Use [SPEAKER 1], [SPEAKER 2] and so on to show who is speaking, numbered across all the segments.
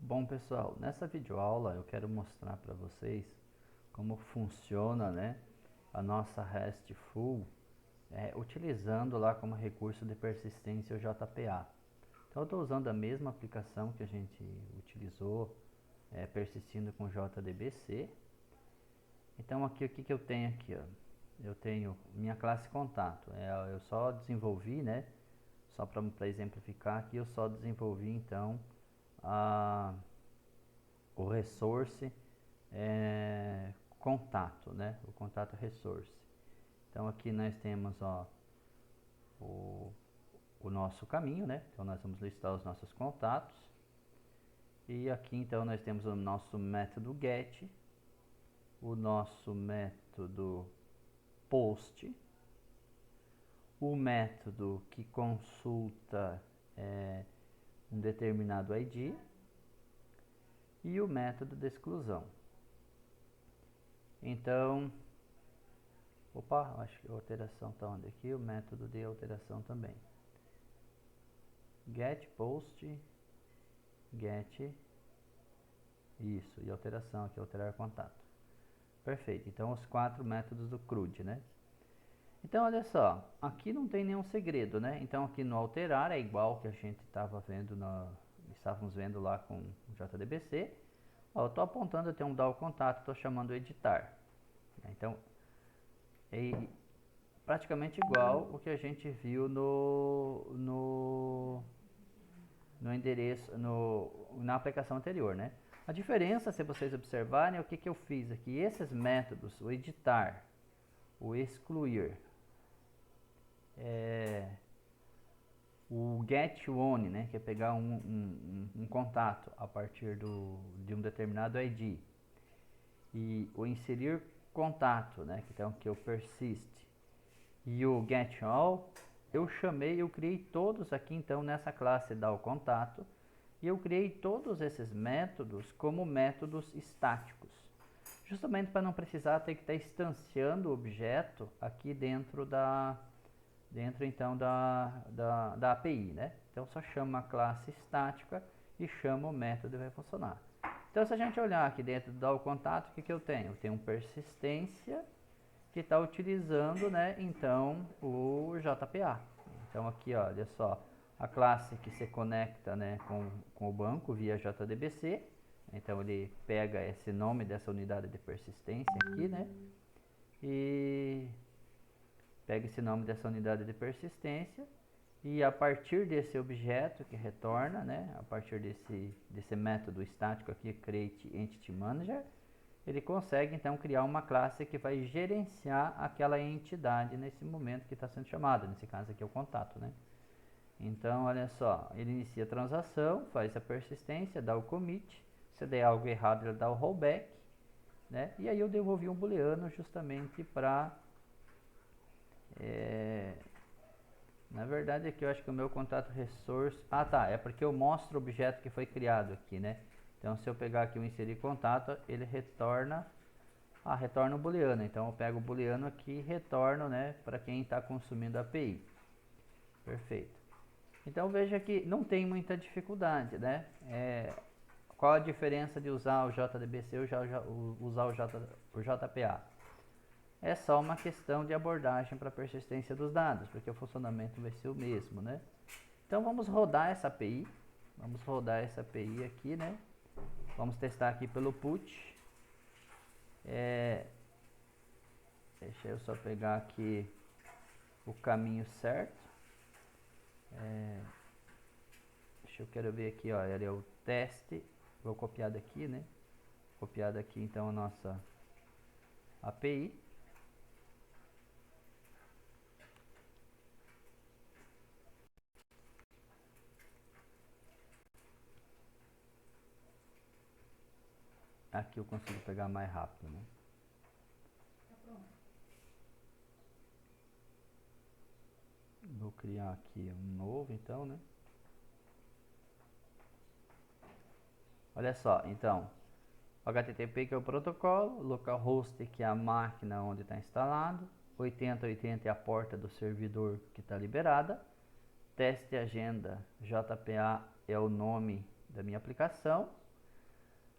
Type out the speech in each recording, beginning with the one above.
[SPEAKER 1] Bom pessoal, nessa videoaula eu quero mostrar para vocês como funciona, né, a nossa RESTful utilizando lá como recurso de persistência o JPA. Então eu estou usando a mesma aplicação que a gente utilizou persistindo com JDBC. Então aqui o que eu tenho aqui, ó? Eu tenho minha classe contato, eu só desenvolvi, né, só para exemplificar aqui, eu só desenvolvi então o resource contato, né? O contato resource. Então aqui nós temos o, o nosso caminho, né? Então nós vamos listar os nossos contatos. E aqui então nós temos o nosso método get, o nosso método post, o método que consulta um determinado ID e o método de exclusão. Então, acho que a alteração está onde aqui? O método de alteração também. Get, post, get, isso, e alteração aqui, alterar contato. Perfeito, então os 4 métodos do CRUD, né? Então olha só, aqui não tem nenhum segredo, né? Então aqui no alterar é igual que a gente estávamos vendo lá com o JDBC. Ó, eu estou apontando até um DAO contato, estou chamando editar. Então é praticamente igual o que a gente viu no endereço, na aplicação anterior, né? A diferença, se vocês observarem, é o que eu fiz aqui. Esses métodos, o editar, o excluir, o get one, né, que é pegar um contato a partir de um determinado ID, e o inserir contato, né, então que é o persist, e o get all, eu criei todos aqui então nessa classe DAO contato, e eu criei todos esses métodos como métodos estáticos, justamente para não precisar ter que estar instanciando o objeto aqui dentro então da API, né? Então só chama a classe estática e chama o método e vai funcionar. Então se a gente olhar aqui dentro do DAO contato, o que eu tenho? Eu tenho um persistência que está utilizando, né, então o JPA. Então aqui, ó, olha só, a classe que se conecta, né, com o banco via JDBC. Então ele pega esse nome dessa unidade de persistência aqui, né, e pega esse nome dessa unidade de persistência e a partir desse objeto que retorna, né, a partir desse método estático aqui, create entity manager, ele consegue então criar uma classe que vai gerenciar aquela entidade nesse momento que está sendo chamada, nesse caso aqui é o contato, né? Então, olha só, ele inicia a transação, faz a persistência, dá o commit, se der algo errado ele dá o rollback, né? E aí eu devolvi um booleano justamente para na verdade aqui eu acho que o meu contato resource, é porque eu mostro o objeto que foi criado aqui, né? Então se eu pegar aqui o inserir contato, ele retorna o booleano. Então eu pego o booleano aqui e retorno, né, para quem está consumindo a API. Perfeito. Então veja que não tem muita dificuldade, né? Qual a diferença de usar o JDBC ou usar o JPA? É só uma questão de abordagem para persistência dos dados, porque o funcionamento vai ser o mesmo, né? Então vamos rodar essa API. Vamos rodar essa API aqui, né? Vamos testar aqui pelo put. Deixa eu só pegar aqui o caminho certo. Eu quero ver aqui, ó, ele é o teste. Vou copiar daqui, né? Copiar daqui então a nossa API. Aqui eu consigo pegar mais rápido, né? Vou criar aqui um novo então, né? Olha só, então, HTTP que é o protocolo, localhost que é a máquina onde está instalado, 8080 é a porta do servidor que está liberada, teste agenda JPA é o nome da minha aplicação,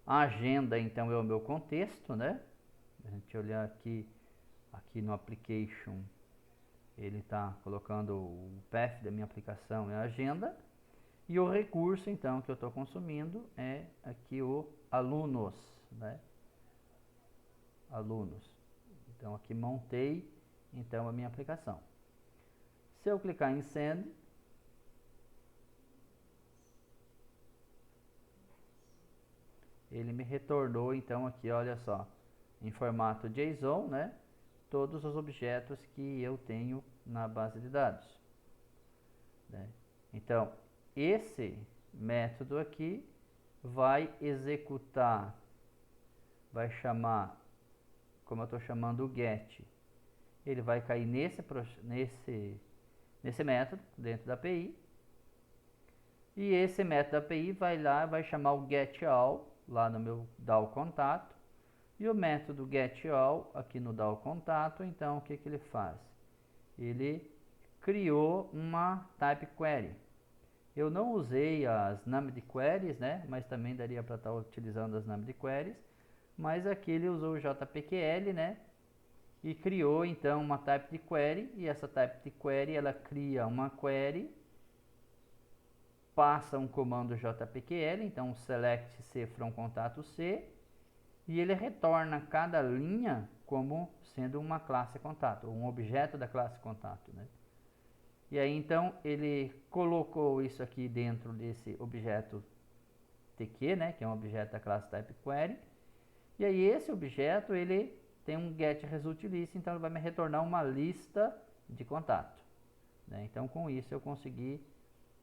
[SPEAKER 1] A agenda, então, é o meu contexto, né? A gente olhar aqui no application, ele está colocando o path da minha aplicação é a agenda. E o recurso, então, que eu estou consumindo é aqui o alunos, né? Alunos. Então, aqui montei, então, a minha aplicação. Se eu clicar em Send, ele me retornou, então, aqui, olha só, em formato JSON, né? Todos os objetos que eu tenho na base de dados, né? Então, esse método aqui vai executar, vai chamar, como eu estou chamando o get, ele vai cair nesse método dentro da API, e esse método da API vai lá, vai chamar o getAll lá no meu DAO contato, e o método getAll aqui no DAO contato, então o que ele faz? Ele criou uma type query. Eu não usei as named queries, né? Mas também daria para estar utilizando as named queries. Mas aqui ele usou o JPQL, né? E criou então uma type de query. E essa type de query ela cria uma query, passa um comando JPQL, então select C from contato C, e ele retorna cada linha como sendo uma classe contato, um objeto da classe contato, né? E aí então ele colocou isso aqui dentro desse objeto TQ, né, que é um objeto da classe TypeQuery. E aí esse objeto ele tem um getResultList, então ele vai me retornar uma lista de contato, né? Então com isso eu consegui,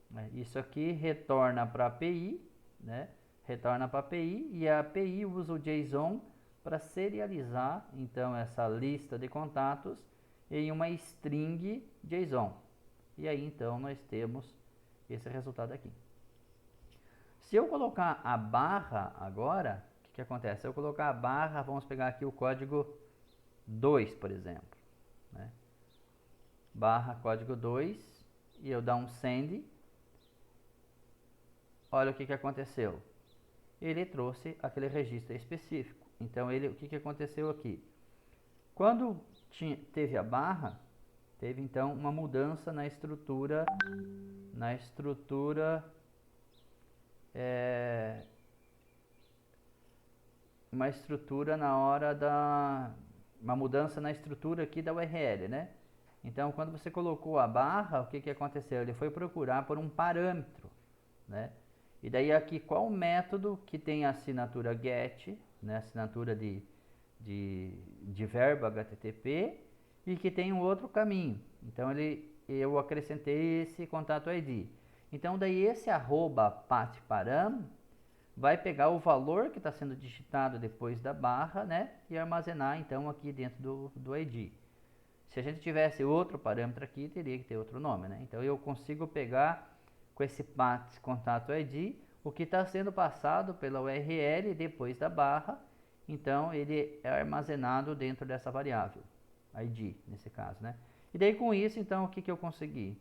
[SPEAKER 1] né, isso aqui retorna para a API, né? Retorna para a API e a API usa o JSON para serializar então essa lista de contatos em uma string JSON. E aí então nós temos esse resultado aqui. Se eu colocar a barra agora, o que acontece? Se eu colocar a barra, vamos pegar aqui o código 2, por exemplo, né? Barra código 2, e eu dar um send. Olha o que aconteceu. Ele trouxe aquele registro específico. Então o que aconteceu aqui? Quando teve a barra, teve então uma mudança na estrutura uma estrutura na hora uma mudança na estrutura aqui da URL, né? Então, quando você colocou a barra, o que aconteceu? Ele foi procurar por um parâmetro, né? E daí aqui, qual método que tem a assinatura get, né? Assinatura de verbo HTTP, e que tem um outro caminho. Então, eu acrescentei esse contato ID. Então, daí esse @pathparam vai pegar o valor que está sendo digitado depois da barra, né, e armazenar então aqui dentro do ID. Se a gente tivesse outro parâmetro aqui, teria que ter outro nome, né? Então eu consigo pegar com esse path contato ID o que está sendo passado pela URL depois da barra, então ele é armazenado dentro dessa variável, ID nesse caso, né? E daí com isso, então, o que eu consegui?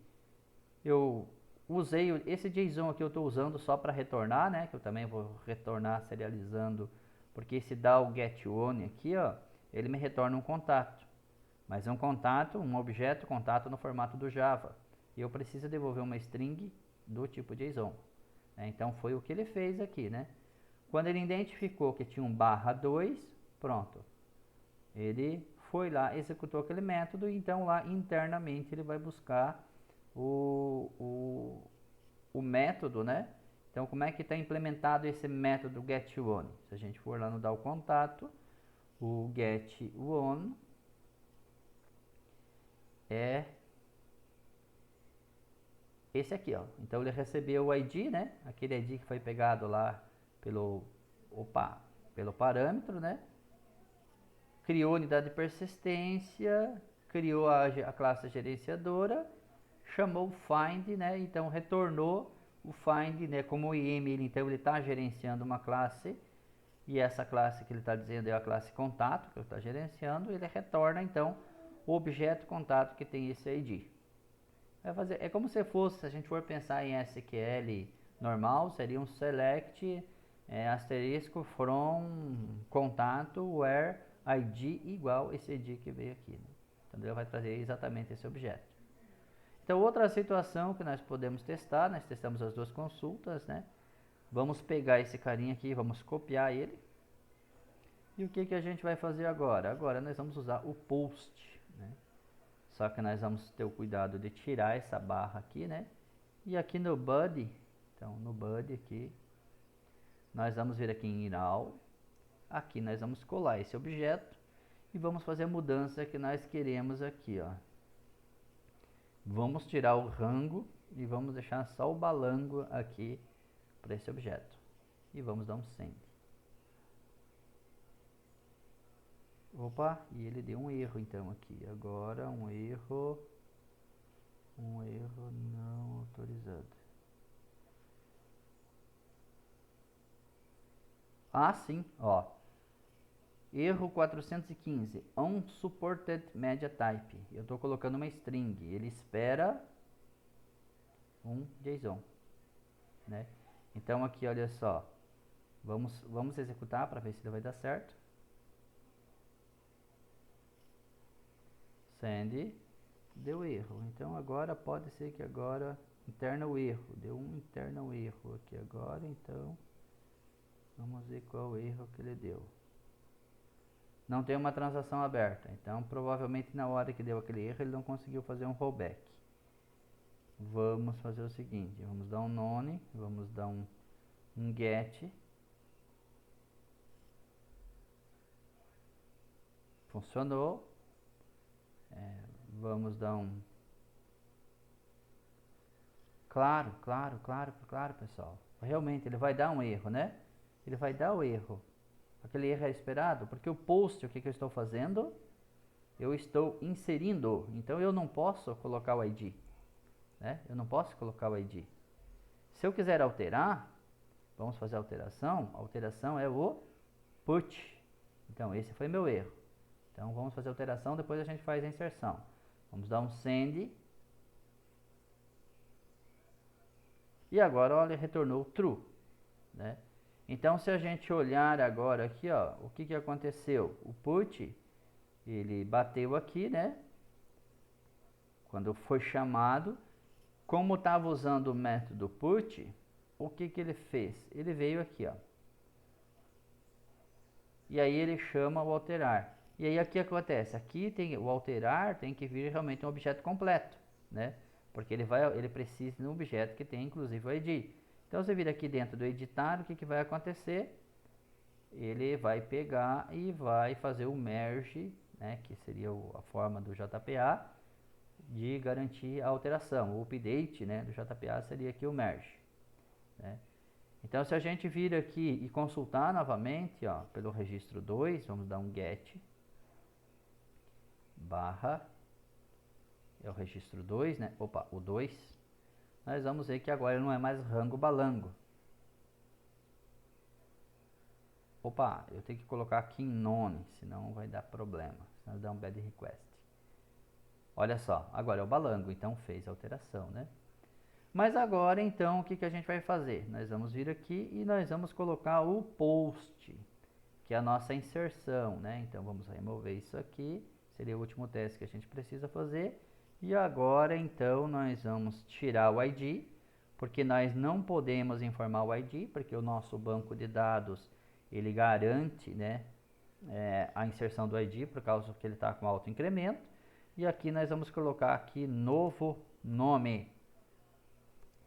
[SPEAKER 1] Eu usei esse JSON aqui, eu estou usando só para retornar, né? Que eu também vou retornar serializando, porque esse DAO getOne aqui, ó, ele me retorna um contato, mas é um contato, um objeto contato no formato do Java. E eu preciso devolver uma string do tipo JSON. Então foi o que ele fez aqui, né? Quando ele identificou que tinha um /2, pronto. Ele foi lá, executou aquele método, e então lá internamente ele vai buscar o método, né? Então, como é que está implementado esse método getOne? Se a gente for lá no DAO contato, o getOne é esse aqui, ó. Então, ele recebeu o ID, né? Aquele ID que foi pegado lá pelo parâmetro, né? Criou a unidade de persistência, criou a classe gerenciadora, chamou o find, né? Então retornou o find, né? Como o IM, então ele está gerenciando uma classe, e essa classe que ele está dizendo é a classe contato que ele está gerenciando, ele retorna então o objeto contato que tem esse ID. É como se fosse, se a gente for pensar em SQL normal, seria um select asterisco from contato where id igual esse id que veio aqui, né? Então ele vai trazer exatamente esse objeto. Então outra situação que nós podemos testar, nós testamos as duas consultas, né? Vamos pegar esse carinha aqui, vamos copiar ele. E o que a gente vai fazer agora? Agora nós vamos usar o post, né? Só que nós vamos ter o cuidado de tirar essa barra aqui, né? E aqui no body, então no body aqui, nós vamos vir aqui em all, aqui nós vamos colar esse objeto e vamos fazer a mudança que nós queremos aqui, ó. Vamos tirar o rango e vamos deixar só o balango aqui para esse objeto. E vamos dar um send. Opa, e ele deu um erro então aqui. Agora um erro não autorizado. Ah, sim, ó. Erro 415, unsupported media type. Eu estou colocando uma string, ele espera um JSON, né? Então aqui, olha só, vamos executar para ver se ele vai dar certo. Send, deu erro. Então agora pode ser que agora internal erro, deu um internal erro aqui agora. Então vamos ver qual o erro que ele deu. Não tem uma transação aberta, então provavelmente na hora que deu aquele erro ele não conseguiu fazer um rollback. Vamos fazer o seguinte, vamos dar um none, vamos dar um get. Funcionou. Vamos dar um... Claro, pessoal. Realmente ele vai dar um erro, né? Ele vai dar o erro. Aquele erro é esperado, porque o post, o que eu estou fazendo? Eu estou inserindo, então eu não posso colocar o ID, né? Eu não posso colocar o ID. Se eu quiser alterar, vamos fazer a alteração. A alteração é o put. Então esse foi meu erro. Então vamos fazer a alteração, depois a gente faz a inserção. Vamos dar um send. E agora, olha, retornou true, né? Então, se a gente olhar agora aqui, ó, o que aconteceu? O put, ele bateu aqui, né? Quando foi chamado, como estava usando o método put, o que ele fez? Ele veio aqui, ó. E aí ele chama o alterar. E aí aqui acontece, aqui tem o alterar, tem que vir realmente um objeto completo, né? Porque ele precisa de um objeto que tem inclusive o ID. Então você vir aqui dentro do editar, o que vai acontecer? Ele vai pegar e vai fazer o merge, né, que seria a forma do JPA de garantir a alteração. O update, né, do JPA seria aqui o merge, né? Então se a gente vir aqui e consultar novamente, ó, pelo registro 2, vamos dar um get barra, é o registro 2, né? Opa, o 2. Nós vamos ver que agora não é mais rango balango. Opa, eu tenho que colocar aqui em none, senão vai dar problema, senão dá um bad request. Olha só, agora é o balango, então fez a alteração, né? Mas agora, então, o que a gente vai fazer? Nós vamos vir aqui e nós vamos colocar o post, que é a nossa inserção, né? Então, vamos remover isso aqui, seria o último teste que a gente precisa fazer. E agora, então, nós vamos tirar o ID, porque nós não podemos informar o ID, porque o nosso banco de dados, ele garante, né, a inserção do ID, por causa que ele está com alto incremento. E aqui nós vamos colocar aqui novo nome,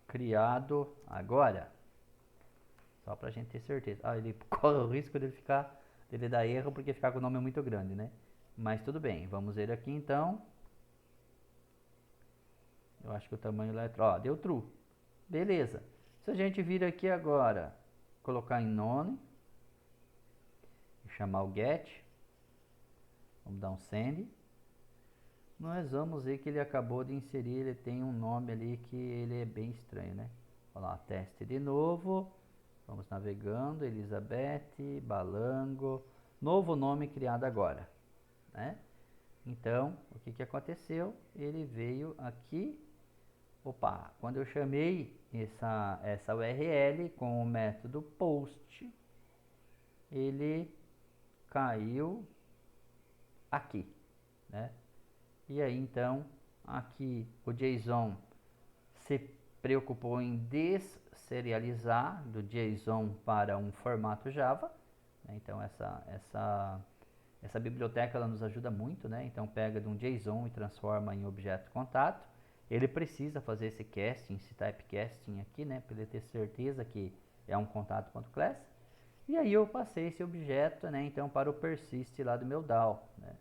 [SPEAKER 1] criado agora, só para a gente ter certeza. Ah, ele corre o risco dele dar erro, porque ficar com o nome muito grande, né? Mas tudo bem, vamos ver aqui então. Eu acho que o tamanho letra, ó, deu true. Beleza. Se a gente vir aqui agora, colocar em none, e chamar o get, vamos dar um send, nós vamos ver que ele acabou de inserir, ele tem um nome ali que ele é bem estranho, né? Olha lá, teste de novo, vamos navegando, Elizabeth, Balango, novo nome criado agora, né? Então, o que aconteceu? Ele veio aqui, opa, quando eu chamei essa URL com o método post, ele caiu aqui, né? E aí então aqui o JSON se preocupou em desserializar do JSON para um formato Java, né? Então essa biblioteca ela nos ajuda muito, né? Então pega de um JSON e transforma em objeto contato. Ele precisa fazer esse casting, esse typecasting aqui, né? Para ele ter certeza que é um contato.class. E aí eu passei esse objeto, né? Então para o persist lá do meu DAO, né?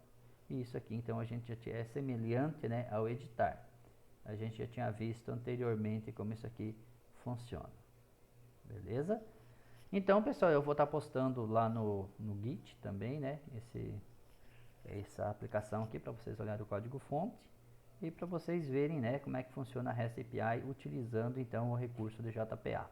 [SPEAKER 1] E isso aqui então a gente já tinha, é semelhante, né, ao editar. A gente já tinha visto anteriormente como isso aqui funciona. Beleza? Então, pessoal, eu vou estar postando lá no Git também, né? Essa aplicação aqui para vocês olharem o código-fonte e para vocês verem, né, como é que funciona a REST API utilizando então o recurso do JPA.